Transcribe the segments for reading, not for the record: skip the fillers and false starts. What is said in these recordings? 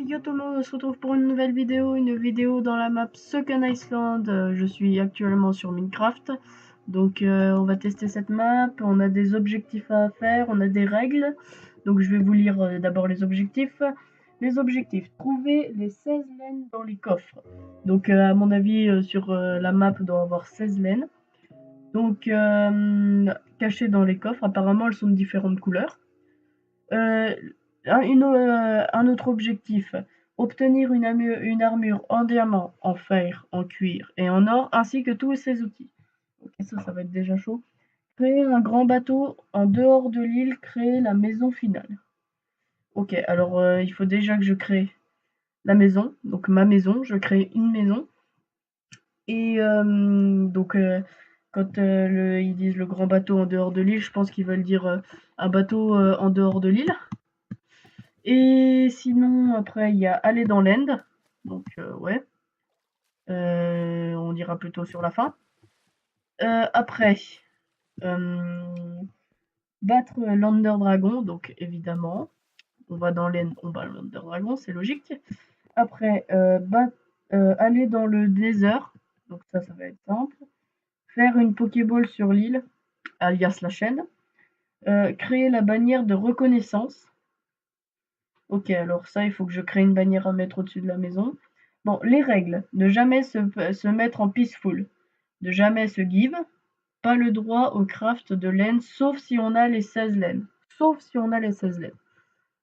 Yo tout le monde, on se retrouve pour une nouvelle vidéo, dans la map Sunken Island. Je suis actuellement sur Minecraft, donc on va tester cette map, on a des objectifs à faire, on a des règles, donc je vais vous lire d'abord les objectifs. Les objectifs, trouver les 16 laines dans les coffres. Donc à mon avis sur la map il doit y avoir 16 laines. Donc cachées dans les coffres, apparemment elles sont de différentes couleurs. Un autre objectif, obtenir une armure en diamant, en fer, en cuir et en or, ainsi que tous ses outils. Ok, ça va être déjà chaud. Créer un grand bateau en dehors de l'île, créer la maison finale. Ok, alors il faut déjà que je crée la maison, donc ma maison, je crée une maison. Et donc quand ils disent le grand bateau en dehors de l'île, je pense qu'ils veulent dire un bateau en dehors de l'île. Et sinon, après, il y a aller dans l'end. Donc, ouais. On dira plutôt sur la fin. Après, battre l'Under Dragon. Donc, évidemment, on va dans l'end, on bat l'Under Dragon, c'est logique. Après, aller dans le désert. Donc, ça va être simple. Faire une Pokéball sur l'île, alias la chaîne. Créer la bannière de reconnaissance. Ok, alors ça, il faut que je crée une bannière à mettre au-dessus de la maison. Bon, les règles. Ne jamais se mettre en peaceful. Ne jamais se give. Pas le droit au craft de laine, sauf si on a les 16 laines. Sauf si on a les 16 laines.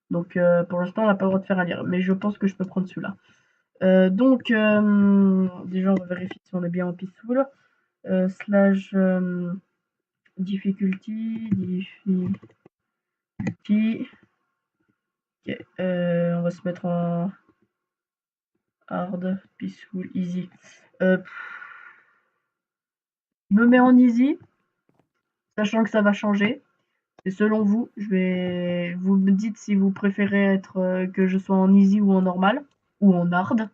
Donc, pour l'instant, on n'a pas le droit de faire un lire. Mais je pense que je peux prendre celui-là. Donc, déjà, on va vérifier si on est bien en peaceful. Slash difficulty. Ok, on va se mettre en hard, peaceful, easy. Je me mets en easy, sachant que ça va changer. C'est selon vous. Vous me dites si vous préférez être que je sois en easy ou en normal ou en hard.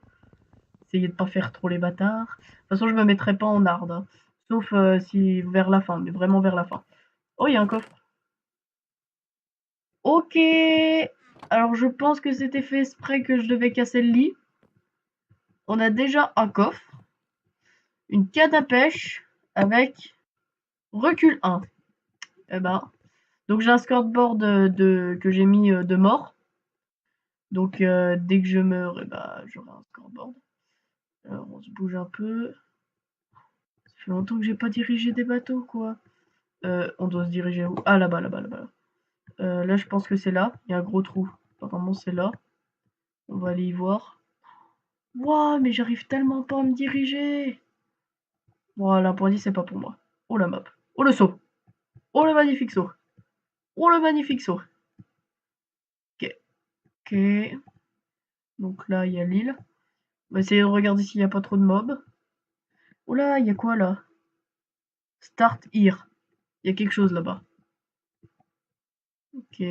Essayez de pas faire trop les bâtards. De toute façon, je me mettrai pas en hard, hein. Sauf si vers la fin, mais vraiment vers la fin. Oh, il y a un coffre. Ok. Alors, je pense que c'était fait exprès que je devais casser le lit. On a déjà un coffre, une canne à pêche avec recul 1. Eh ben, donc j'ai un scoreboard que j'ai mis de mort. Donc dès que je meurs, eh ben, j'aurai un scoreboard. Alors on se bouge un peu. Ça fait longtemps que j'ai pas dirigé des bateaux, quoi. On doit se diriger où? Ah, là-bas, là-bas, là-bas. Là, je pense que c'est là. Il y a un gros trou. Apparemment, c'est là. On va aller y voir. Wouah, mais j'arrive tellement pas à me diriger. Voilà, pour dire, c'est pas pour moi. Oh la map. Oh le saut. Oh le magnifique saut. Oh le magnifique saut. Ok. Ok. Donc là, il y a l'île. On va essayer de regarder s'il n'y a pas trop de mobs. Oh là, il y a quoi là? Start here. Il y a quelque chose là-bas. Ok.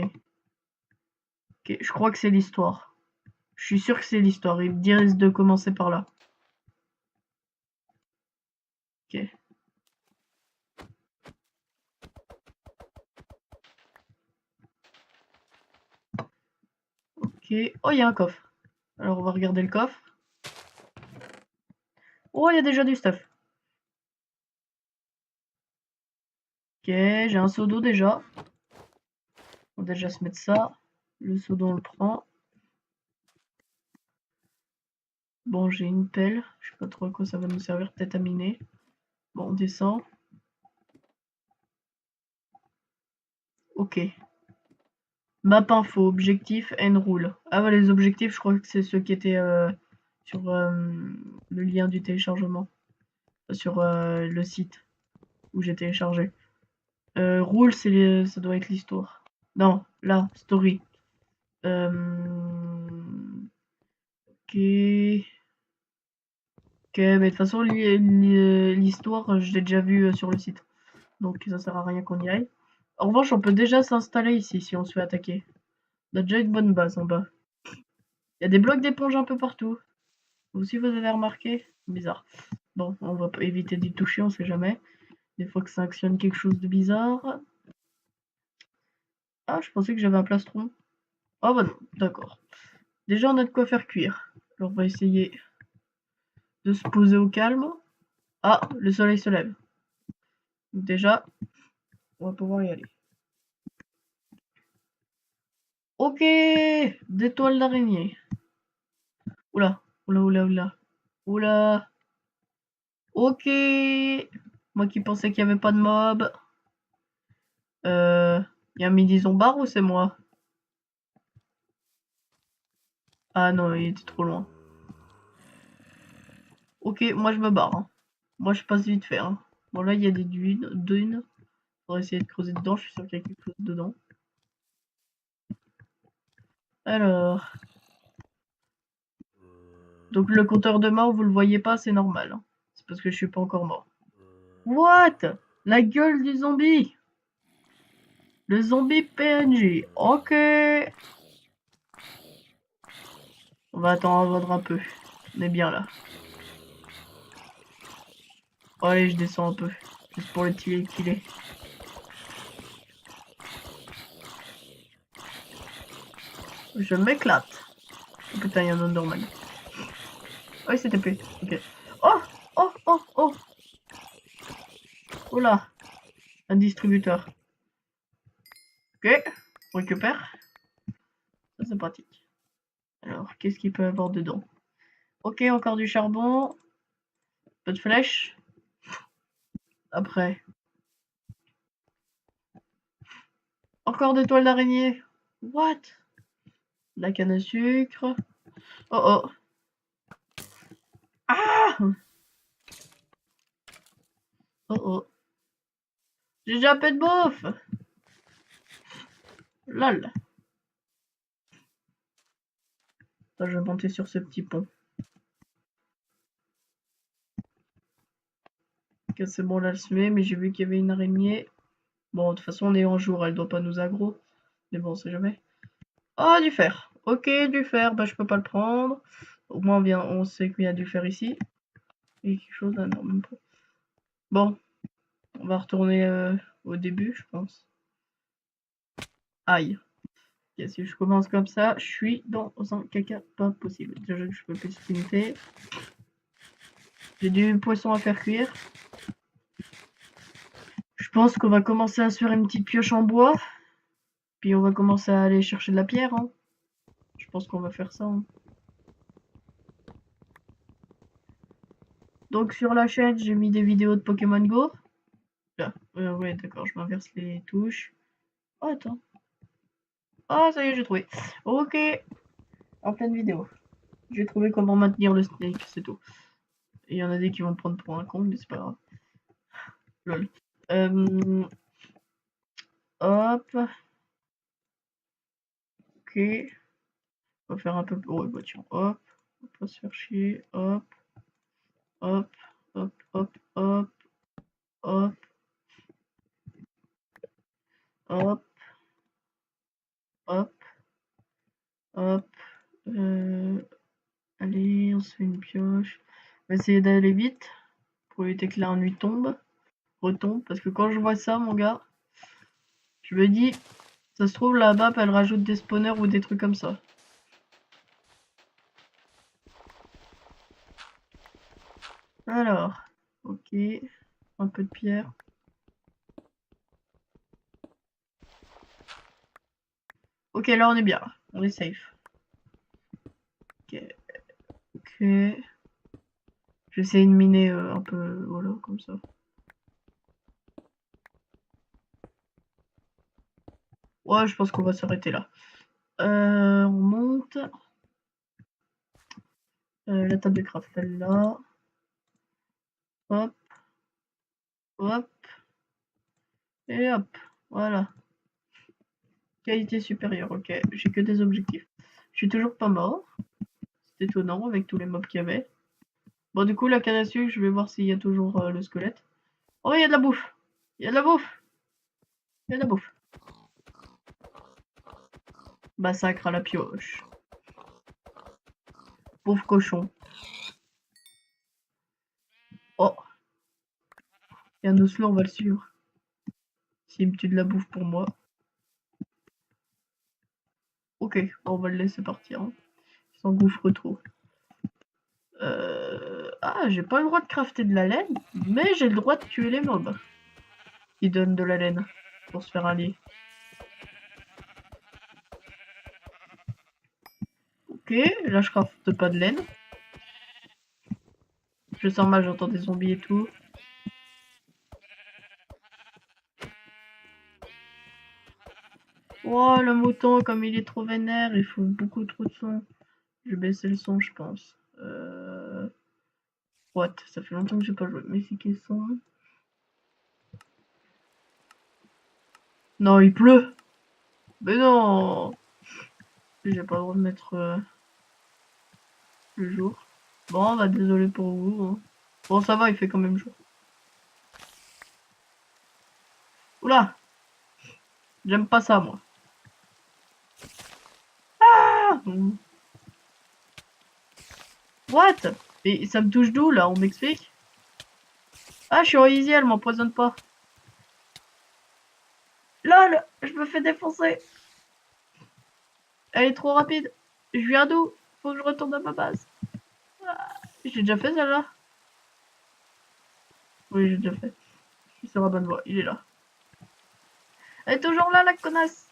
Ok, je crois que c'est l'histoire. Je suis sûr que c'est l'histoire. Il me risque de commencer par là. Ok. Ok. Oh, il y a un coffre. Alors, on va regarder le coffre. Oh, il y a déjà du stuff. Ok, j'ai un seau d'eau déjà. On va déjà se mettre ça. Le seau d'eau, on le prend. Bon, j'ai une pelle. Je sais pas trop à quoi ça va nous servir. Peut-être à miner. Bon, on descend. Ok. Map info, objectif, and rule. Ah ouais, les objectifs, je crois que c'est ceux qui étaient sur le lien du téléchargement. Sur le site où j'ai téléchargé. Rule, ça doit être l'histoire. Non, là, story. Ok. Ok, mais de toute façon, l'histoire, je l'ai déjà vue sur le site. Donc ça sert à rien qu'on y aille. En revanche, on peut déjà s'installer ici si on se fait attaquer. On a déjà une bonne base en bas. Il y a des blocs d'éponge un peu partout. Vous aussi, vous avez remarqué? Bizarre. Bon, on va éviter d'y toucher, on sait jamais. Des fois que ça actionne quelque chose de bizarre. Ah, je pensais que j'avais un plastron. Ah bah non, d'accord. Déjà, on a de quoi faire cuire. Alors, on va essayer de se poser au calme. Ah, le soleil se lève. Donc déjà, on va pouvoir y aller. Ok, des toiles d'araignée. Oula, oula, oula, oula. Oula. Ok. Moi qui pensais qu'il n'y avait pas de mob. Il y a un midi zombard ou c'est moi? Ah non, il était trop loin. Ok, moi je me barre. Hein. Moi je passe vite fait. Hein. Bon là il y a des dunes. On va essayer de creuser dedans, je suis sûr qu'il y a quelque chose dedans. Alors. Donc le compteur de mort, vous le voyez pas, c'est normal. Hein. C'est parce que je suis pas encore mort. What? La gueule du zombie! Le zombie PNJ. Ok. On va attendre un peu. On est bien là. Oh, allez, je descends un peu. Juste pour le tuer qu'il est. Je m'éclate. Oh putain, il y a un Enderman. Oh, il s'est tapé. Ok. Oh! Oh! Oh! Oh! Oh là! Un distributeur. Ok. On récupère. Ça, c'est pratique. Alors, qu'est-ce qu'il peut y avoir dedans? Ok, encore du charbon. Peu de flèches. Après. Encore des toiles d'araignée. What? La canne à sucre. Oh oh. Ah! Oh oh. J'ai déjà un peu de bouffe. Lol. Attends, je vais monter sur ce petit pont. Ok, c'est bon, là, elle se met, mais j'ai vu qu'il y avait une araignée. Bon, de toute façon, on est en jour, elle doit pas nous aggro. Mais bon, on sait jamais. Oh, du fer. Ok, du fer, bah je peux pas le prendre. Au moins, on sait qu'il y a du fer ici. Il y a quelque chose là, non, même pas. Bon, on va retourner au début, je pense. Aïe. Okay, si je commence comme ça, je suis dans un caca pas possible. Déjà que je peux plus sprinter. J'ai du poisson à faire cuire. Je pense qu'on va commencer à se faire une petite pioche en bois. Puis on va commencer à aller chercher de la pierre. Hein. Je pense qu'on va faire ça. Hein. Donc sur la chaîne, j'ai mis des vidéos de Pokémon Go. Là. Ouais, d'accord, je m'inverse les touches. Oh, attends. Ah, ça y est, j'ai trouvé. Ok. En pleine vidéo. J'ai trouvé comment maintenir le snake, c'est tout. Il y en a des qui vont me prendre pour un con, mais c'est pas grave. Lol. Hop. Ok. On va faire un peu... Oh, bah tiens, hop. On va pas se faire chier. Hop. Hop. Hop, hop, hop. Hop. Hop. Hop. Hop. Allez, on se fait une pioche. On va essayer d'aller vite pour éviter que la nuit retombe. Parce que quand je vois ça, mon gars, je me dis, ça se trouve, la map, elle rajoute des spawners ou des trucs comme ça. Alors, ok. Un peu de pierre. Ok, là, on est bien. On est safe. Ok. Ok. J'essaie de miner un peu, voilà, comme ça. Ouais, je pense qu'on va s'arrêter là. On monte. La table de craft, elle là. Hop. Hop. Et hop. Voilà. Qualité supérieure, ok. J'ai que des objectifs. Je suis toujours pas mort. C'est étonnant avec tous les mobs qu'il y avait. Bon, du coup, la canne à sucre, je vais voir s'il y a toujours le squelette. Oh, il y a de la bouffe. Il y a de la bouffe. Il y a de la bouffe. Massacre à la pioche. Pauvre cochon. Oh. Il y a un oslo, on va le suivre. S'il me tue de la bouffe pour moi. Ok, on va le laisser partir. Hein. s'engouffre trop. Ah, j'ai pas le droit de crafter de la laine, mais j'ai le droit de tuer les mobs. Qui donnent de la laine pour se faire un lit. Ok, là je crafte pas de laine. Je sens mal, j'entends des zombies et tout. Oh, le mouton, comme il est trop vénère, il faut beaucoup trop de son. Je vais baisser le son, je pense. What? Ça fait longtemps que j'ai pas joué. Mais c'est quel son? Non, il pleut! Mais non! J'ai pas le droit de mettre le jour. Bon, bah désolé pour vous. Hein. Bon, ça va, il fait quand même jour. Oula! J'aime pas ça, moi. Ah! What? Et ça me touche d'où, là? On m'explique? Ah, je suis en easy, elle m'empoisonne pas. LOL! Je me fais défoncer! Elle est trop rapide. Je viens d'où? Faut que je retourne à ma base. Ah, j'ai déjà fait celle-là? Oui, j'ai déjà fait. Je suis sur la bonne voie. Il est là. Elle est toujours là, la connasse!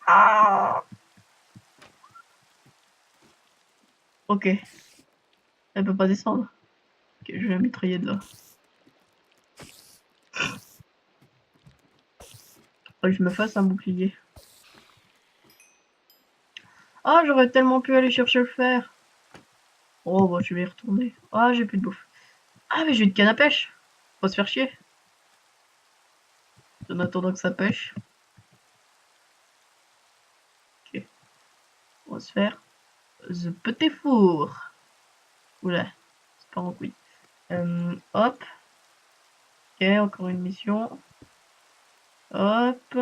Ah! Ok. Elle peut pas descendre. Ok, je vais la mitrailler de là. Faut que je me fasse un bouclier. Ah, j'aurais tellement pu aller chercher le fer. Oh, bah, je vais y retourner. Ah, j'ai plus de bouffe. Ah, mais j'ai une canne à pêche. Faut se faire chier. En attendant que ça pêche. Ok. On va se faire the petit four. Oula, c'est pas en couille. Hop. Ok, encore une mission. Hop.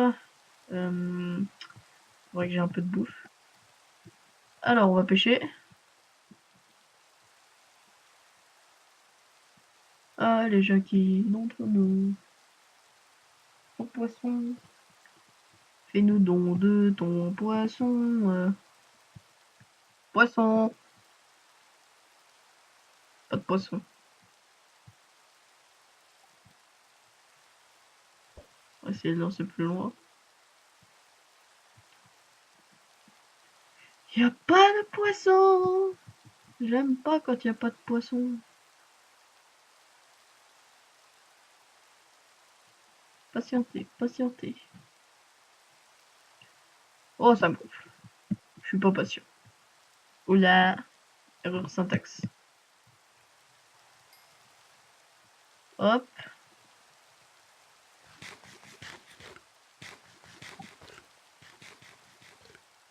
Faudrait que j'ai un peu de bouffe. Alors, on va pêcher. Ah, les gens qui d'entre nous. Ton poisson. Fais-nous don de ton poisson. Poisson. Pas de poisson. On va essayer de lancer plus loin. Y a pas de poisson. J'aime pas quand y a pas de poisson. Patientez, patientez. Oh, ça me gonfle. Je suis pas patient. Oula. Erreur syntaxe. Hop.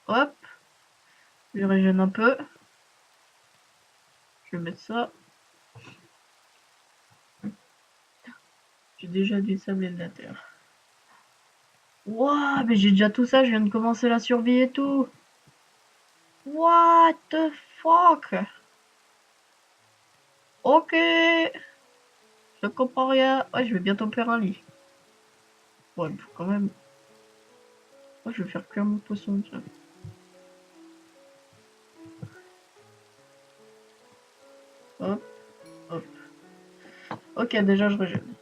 Hop. Je régène un peu. Je vais mettre ça. J'ai déjà du sable et de la terre. Wouah, mais j'ai déjà tout ça, je viens de commencer la survie et tout. What the fuck? Ok. Je comprends rien. Ouais, je vais bientôt me faire un lit. Ouais, il faut quand même... Ouais, je vais faire cuire mon poisson, tiens. Hop, hop. Ok, déjà je régène.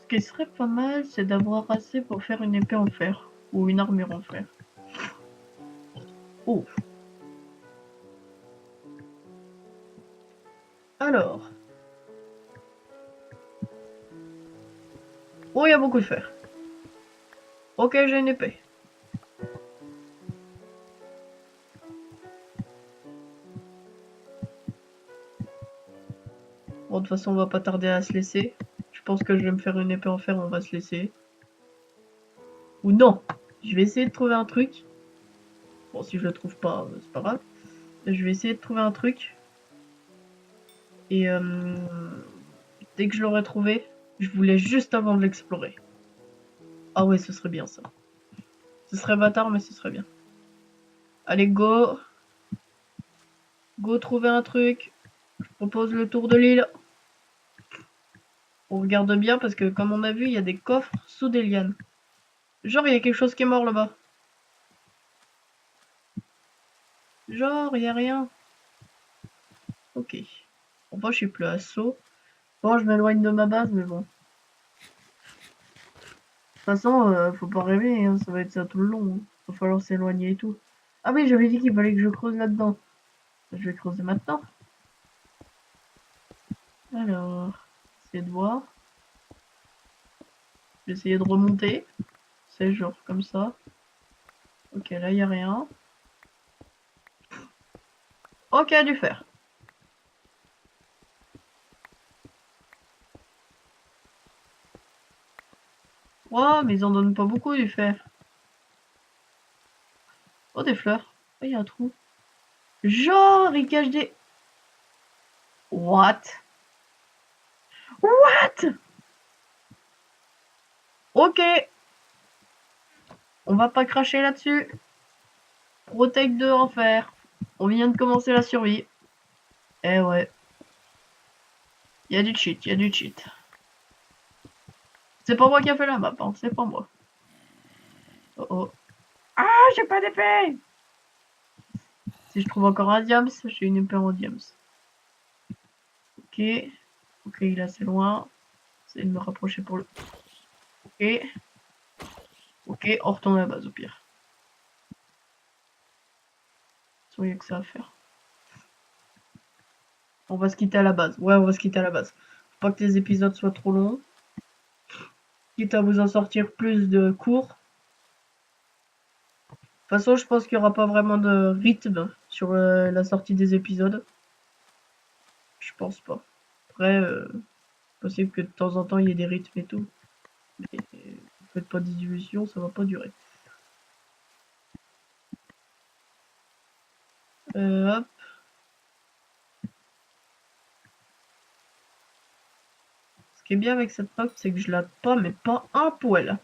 Ce qui serait pas mal, c'est d'avoir assez pour faire une épée en fer. Ou une armure en fer. Oh. Alors. Oh, il y a beaucoup de fer. Ok, j'ai une épée. Bon, de toute façon, on va pas tarder à se laisser. Je pense que je vais me faire une épée en fer, on va se laisser. Ou non. Je vais essayer de trouver un truc. Bon, si je le trouve pas, c'est pas grave. Je vais essayer de trouver un truc. Et dès que je l'aurai trouvé, je voulais juste avant de l'explorer. Ah ouais, ce serait bien ça. Ce serait bâtard, mais ce serait bien. Allez, go. Go trouver un truc. Je propose le tour de l'île. On regarde bien parce que comme on a vu, il y a des coffres sous des lianes. Genre, il y a quelque chose qui est mort là-bas. Genre, y a rien. Ok. Bon, moi, je suis plus à saut. Bon, je m'éloigne de ma base, mais bon. De toute façon, faut pas rêver, hein, ça va être ça tout le long. Hein. Va falloir s'éloigner et tout. Ah oui, j'avais dit qu'il fallait que je creuse là-dedans. Je vais creuser maintenant. Alors, essayer de voir. Je vais essayer de remonter. C'est genre comme ça. Ok, là, y a rien. Ok, du fer. Wow, mais ils en donnent pas beaucoup du fer. Oh, des fleurs. Oh, y a un trou. Genre, ils cachent des... What? What? Ok. On va pas cracher là-dessus. Protect 2 en fer. On vient de commencer la survie. Eh ouais. Y a du cheat, y a du cheat. C'est pas moi qui a fait la map, hein. C'est pas moi. Oh oh. Ah, j'ai pas d'épée! Si je trouve encore un diams, j'ai une épée en diams. Ok. Ok, il est assez loin. J'essaie de me rapprocher pour le... Ok. Ok, on retourne à la base au pire. Il n'y a que ça à faire. On va se quitter à la base. Ouais, on va se quitter à la base. Faut pas que les épisodes soient trop longs. Quitte à vous en sortir plus de courts. De toute façon, je pense qu'il n'y aura pas vraiment de rythme sur la sortie des épisodes. Je pense pas. Après, possible que de temps en temps il y ait des rythmes et tout. Mais faites pas d'illusions, ça va pas durer. Hop. Ce qui est bien avec cette map, c'est que je la pas, mais pas un poil.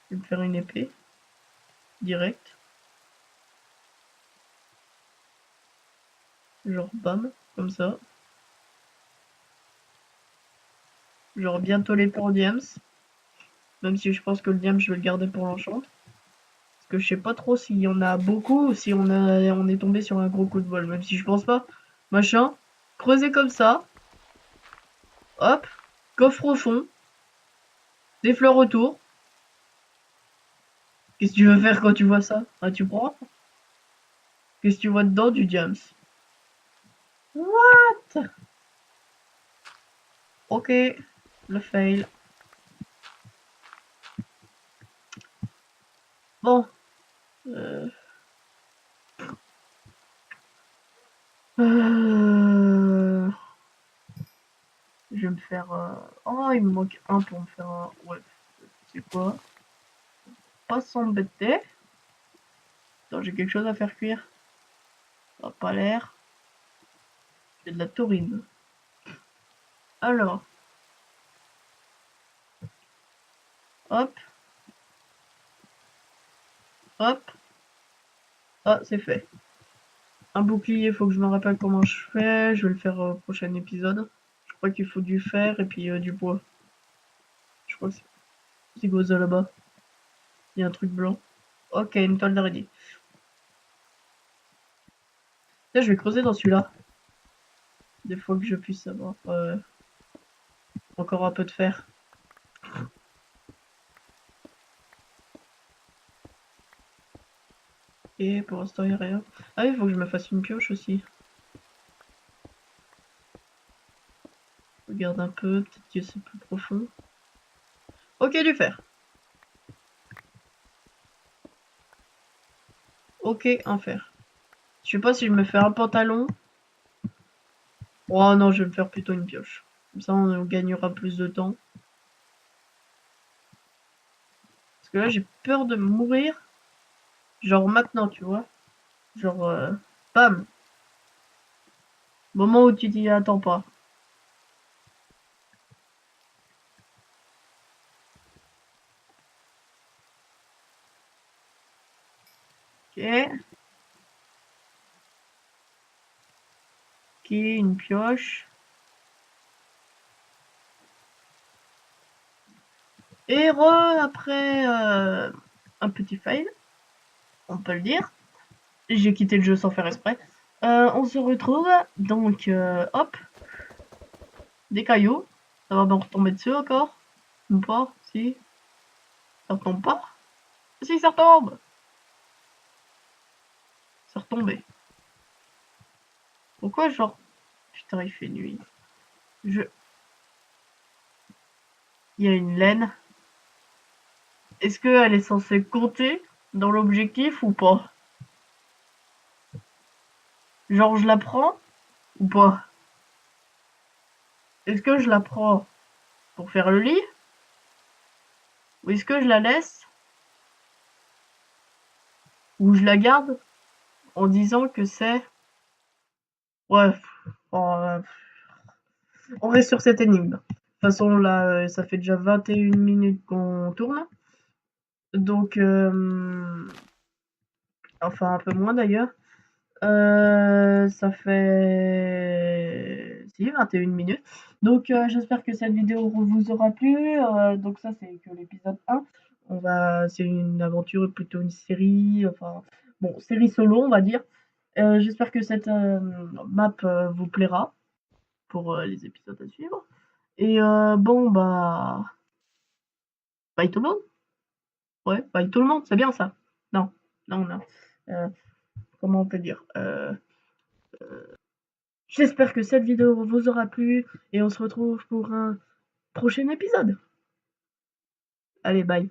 Je vais me faire une épée. Direct. Genre bam, comme ça. Genre bientôt les pour diams. Même si je pense que le diams, je vais le garder pour l'enchant. Parce que je sais pas trop s'il y en a beaucoup ou si on est tombé sur un gros coup de bol. Même si je pense pas. Machin. Creuser comme ça. Hop. Coffre au fond. Des fleurs autour. Qu'est-ce que tu veux faire quand tu vois ça? Ah, tu prends? Qu'est-ce que tu vois dedans? Du diams. What? Ok. Le fail. Bon. Euh... Euh... Je vais me faire... Oh, il me manque un pour me faire un... Ouais. C'est quoi? Pas s'embêter. Attends, j'ai quelque chose à faire cuire. Ça a pas l'air. C'est de la taurine. Alors. Hop. Hop. Ah, c'est fait. Un bouclier, faut que je me rappelle comment je fais. Je vais le faire au prochain épisode. Je crois qu'il faut du fer et puis du bois. Je crois que c'est quoi ça là-bas? Il y a un truc blanc. Ok, une toile d'araignée. Là, je vais creuser dans celui-là. Des fois que je puisse avoir encore un peu de fer. Et pour l'instant, il n'y a rien. Ah oui, il faut que je me fasse une pioche aussi. Regarde un peu, peut-être que c'est plus profond. Ok, du fer. Ok, un fer. Je sais pas si je me fais un pantalon. Oh non, je vais me faire plutôt une pioche. Comme ça, on gagnera plus de temps. Parce que là, j'ai peur de mourir. Genre maintenant, tu vois. Genre, bam. Moment où tu t'y attends pas. Ok. Ok, une pioche. Et après un petit fail, on peut le dire. J'ai quitté le jeu sans faire exprès. On se retrouve, donc hop, des cailloux. Ça va me retomber dessus encore? Ou pas? Si? Ça retombe pas? Si, ça retombe! C'est retombé. Pourquoi genre... Putain, il fait nuit. Il y a une laine. Est-ce qu'elle est censée compter dans l'objectif ou pas? Genre, je la prends ou pas? Est-ce que je la prends pour faire le lit? Ou est-ce que je la laisse? Ou je la garde en disant que c'est... Ouais, on reste sur cette énigme. De toute façon, là, ça fait déjà 21 minutes qu'on tourne. Donc, enfin un peu moins d'ailleurs. Ça fait si 21 minutes. Donc j'espère que cette vidéo vous aura plu. Donc ça c'est que l'épisode 1. C'est une aventure, plutôt une série, enfin bon, série solo on va dire. J'espère que cette map vous plaira pour les épisodes à suivre. Et bon bye tout le monde. Ouais, bye tout le monde, c'est bien ça. Non, non, non. Euh, Comment on peut dire J'espère que cette vidéo vous aura plu et on se retrouve pour un prochain épisode. Allez, bye.